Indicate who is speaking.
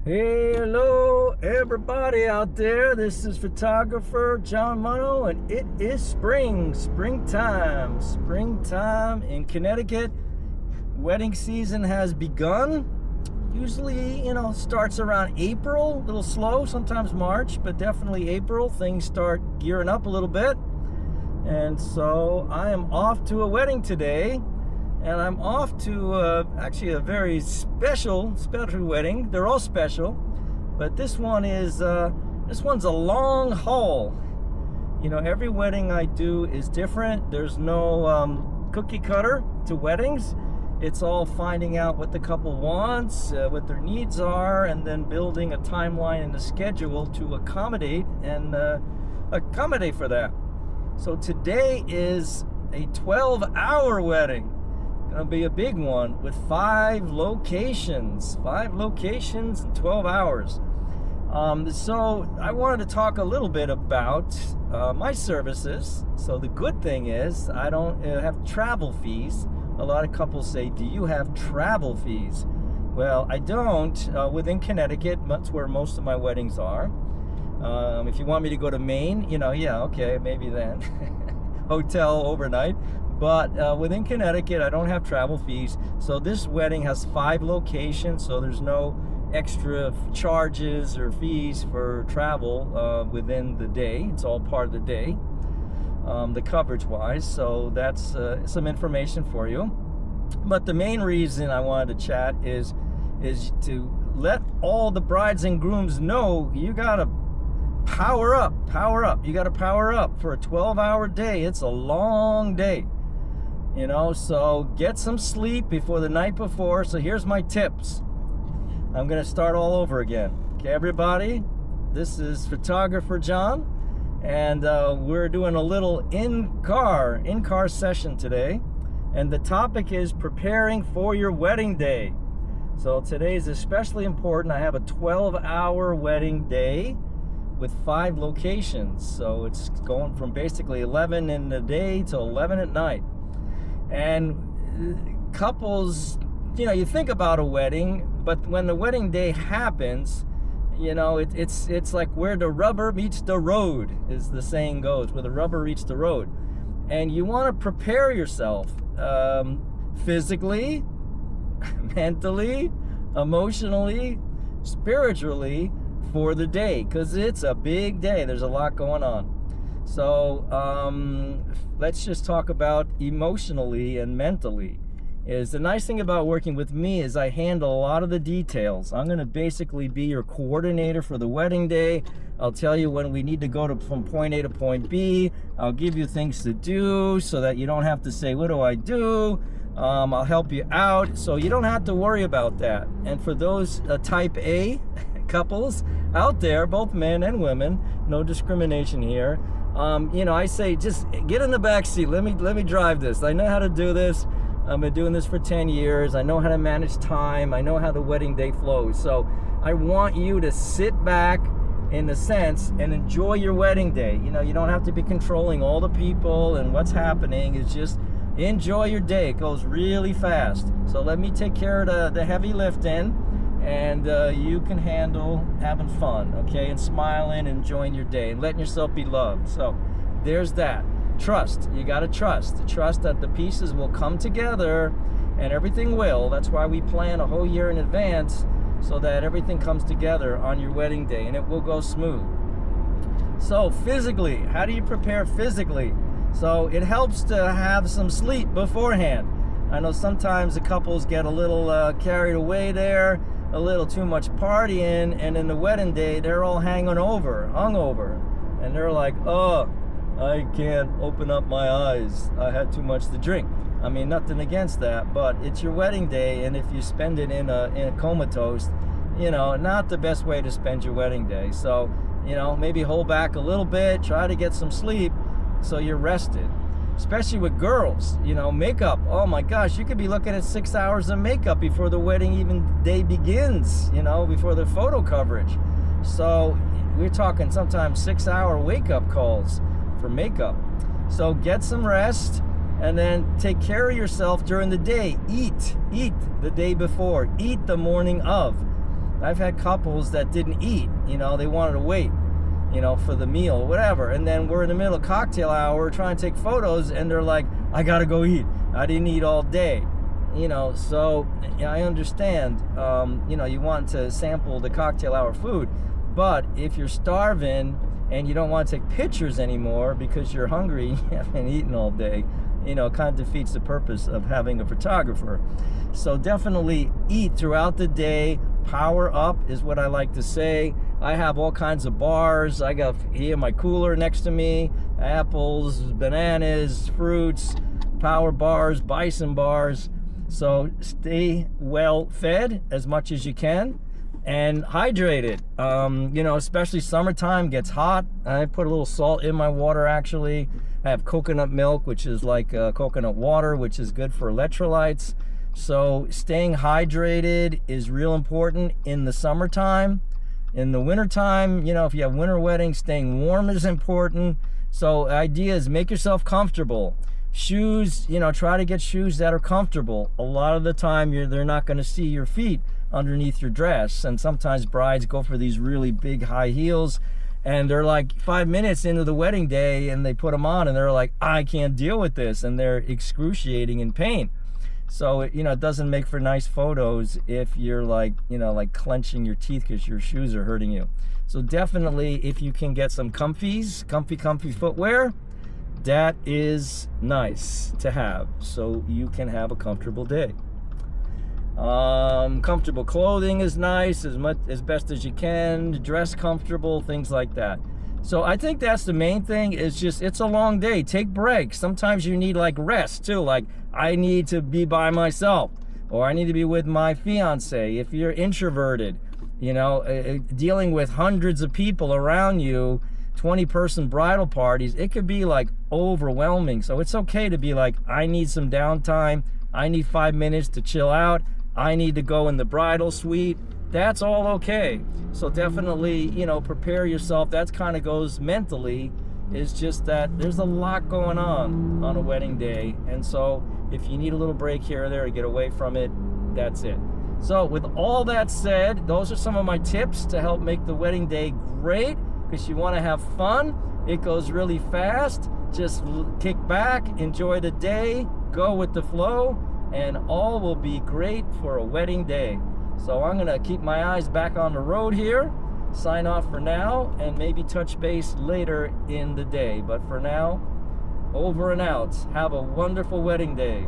Speaker 1: Hey, hello, everybody out there. This is photographer John Mono, and it is springtime in Connecticut. Wedding season has begun. Usually, starts around April, a little slow, sometimes March, but definitely April. Things start gearing up a little bit. And so I am off to a wedding today. And I'm off to actually a very special wedding. They're all special, but this one's a long haul. Every wedding I do is different. There's no cookie cutter to weddings. It's all finding out what the couple wants, what their needs are, and then building a timeline and a schedule to accommodate for that. So today is a 12-hour wedding. Gonna be a big one with 5 locations in 12 hours. So I wanted to talk a little bit about my services. So the good thing is I don't have travel fees. A lot of couples say, do you have travel fees? Well, I don't. Within Connecticut, that's where most of my weddings are. If you want me to go to Maine, yeah, okay, maybe then. Hotel overnight. But within Connecticut, I don't have travel fees. So this wedding has 5 locations, so there's no extra charges or fees for travel within the day. It's all part of the day, the coverage-wise. So that's some information for you. But the main reason I wanted to chat is to let all the brides and grooms know you gotta power up. You gotta power up for a 12-hour day. It's a long day. So get some sleep before the night before. So here's my tips. I'm going to start all over again. Okay, everybody, this is photographer John, and we're doing a little in-car session today. And the topic is preparing for your wedding day. So today is especially important. I have a 12-hour wedding day with 5 locations. So it's going from basically 11 in the day to 11 at night. And couples, you think about a wedding, but when the wedding day happens, it's like where the rubber meets the road, as the saying goes, where the rubber meets the road. And you want to prepare yourself physically, mentally, emotionally, spiritually for the day, because it's a big day. There's a lot going on. So let's just talk about emotionally and mentally. The nice thing about working with me is I handle a lot of the details. I'm going to basically be your coordinator for the wedding day. I'll tell you when we need to go from point A to point B. I'll give you things to do so that you don't have to say, what do I do? I'll help you out, so you don't have to worry about that. And for those type A couples out there, both men and women, no discrimination here. I say just get in the back seat. Let me drive this. I know how to do this. I've been doing this for 10 years. I know how to manage time. I know how the wedding day flows. So I want you to sit back, in a sense, and enjoy your wedding day. You don't have to be controlling all the people and what's happening. It's just enjoy your day. It goes really fast. So let me take care of the heavy lifting, and you can handle having fun, okay, and smiling, enjoying your day, and letting yourself be loved. So there's that. Trust. You got to trust that the pieces will come together, and everything will. That's why we plan a whole year in advance, so that everything comes together on your wedding day, and it will go smooth. So physically, how do you prepare physically? So it helps to have some sleep beforehand. I know sometimes the couples get a little carried away there, a little too much partying, and in the wedding day they're all hungover, and they're like, oh, I can't open up my eyes, I had too much to drink. I mean, nothing against that, but it's your wedding day, and if you spend it in a comatose, not the best way to spend your wedding day. So maybe hold back a little bit, try to get some sleep so you're rested. Especially with girls, makeup. Oh my gosh, you could be looking at 6 hours of makeup before the wedding even day begins, before the photo coverage. So we're talking sometimes 6-hour wake-up calls for makeup. So get some rest, and then take care of yourself during the day. Eat the day before, eat the morning of. I've had couples that didn't eat, they wanted to wait, for the meal, whatever. And then we're in the middle of cocktail hour trying to take photos, and they're like, I gotta go eat. I didn't eat all day. So I understand, you want to sample the cocktail hour food, but if you're starving and you don't want to take pictures anymore because you're hungry, you haven't eaten all day, it kind of defeats the purpose of having a photographer. So definitely eat throughout the day. Power up is what I like to say. I have all kinds of bars. I got here my cooler next to me, apples, bananas, fruits, power bars, bison bars. So stay well fed as much as you can and hydrated. Especially summertime gets hot. I put a little salt in my water actually. I have coconut milk, which is like coconut water, which is good for electrolytes. So staying hydrated is real important in the summertime. In the wintertime, if you have winter weddings, staying warm is important. So the idea is make yourself comfortable. Shoes, try to get shoes that are comfortable. A lot of the time they're not going to see your feet underneath your dress, and sometimes brides go for these really big high heels, and they're like 5 minutes into the wedding day and they put them on and they're like, I can't deal with this, and they're excruciating in pain. So it doesn't make for nice photos if you're like clenching your teeth because your shoes are hurting you. So definitely, if you can get some comfy footwear, that is nice to have, so you can have a comfortable day. Comfortable clothing is nice, as best as you can. Dress comfortable, things like that. So I think that's the main thing. Is just, it's a long day. Take breaks. Sometimes you need like rest too. Like, I need to be by myself, or I need to be with my fiance. If you're introverted, dealing with hundreds of people around you, 20-person bridal parties, it could be like overwhelming. So it's okay to be like, I need some downtime. I need 5 minutes to chill out. I need to go in the bridal suite. That's all okay. So definitely, prepare yourself. That kind of goes mentally. It's just that there's a lot going on a wedding day. And so if you need a little break here or there to get away from it, that's it. So with all that said, those are some of my tips to help make the wedding day great, because you want to have fun. It goes really fast. Just kick back, enjoy the day, go with the flow, and all will be great for a wedding day. So I'm gonna keep my eyes back on the road here, sign off for now, and maybe touch base later in the day. But for now, over and out. Have a wonderful wedding day.